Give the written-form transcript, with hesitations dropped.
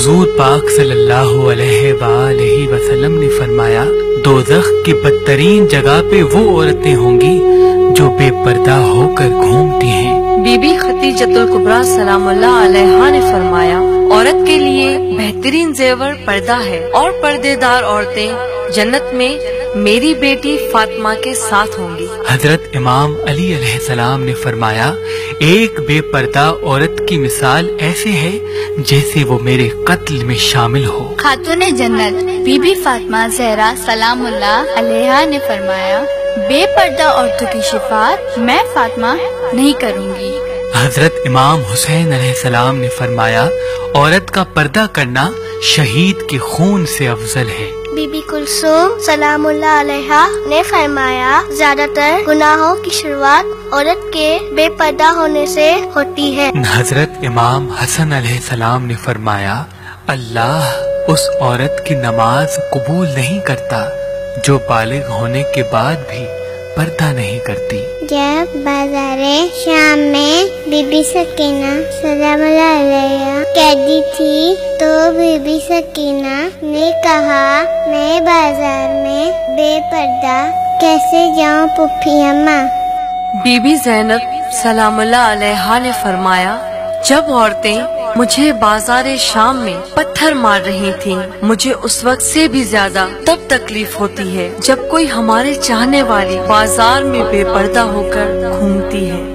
हुजूर पाक सल्लल्लाहु अलैहि वसल्लम ने फरमाया, दोज़ख की बदतरीन जगह पे वो औरतें होंगी जो बेपर्दा होकर घूमती हैं। बीबी खतीजतुल कुबरा सलामुल्लाह अलैहा ने फरमाया, औरत के लिए बेहतरीन जेवर पर्दा है और पर्देदार औरतें जन्नत में मेरी बेटी फातिमा के साथ होंगी। हजरत इमाम अली अलैहिस्सलाम ने फरमाया, एक बेपर्दा औरत की मिसाल ऐसे है जैसे वो मेरे कत्ल में शामिल हो। खातून जन्नत बीबी फातिमा ज़हरा सलामुल्लाह अलैहा ने फरमाया, बेपर्दा औरतों की शिफात मैं फातिमा नहीं करूँगी। हजरत इमाम हुसैन अलैहिस्सलाम ने फरमाया, औरत का पर्दा करना शहीद के खून से अफजल है। बीबी कुलसूम सलामुल्लाह अलैहा ने फरमाया, ज्यादातर गुनाहों की शुरुआत औरत के बेपर्दा होने से होती है। हजरत इमाम हसन अलैहिस्सलाम ने फरमाया, अल्लाह उस औरत की नमाज कबूल नहीं करता जो बालिग होने के बाद भी पर्दा नहीं करती। जब बाज़ारे शाम में बीबी सकीना सलामुल्लाह अलैहा कैदी थी तो बीबी सकीना ने कहा, मैं बाजार में बेपर्दा कैसे जाऊं पुप्पी अम्मा। बीबी ज़ैनब सलामुल्लाह अलैहा ने फरमाया, जब औरतें मुझे बाजार शाम में पत्थर मार रही थीं, मुझे उस वक्त से भी ज्यादा तब तकलीफ होती है जब कोई हमारे चाहने वाली बाजार में बेपर्दा होकर घूमती है।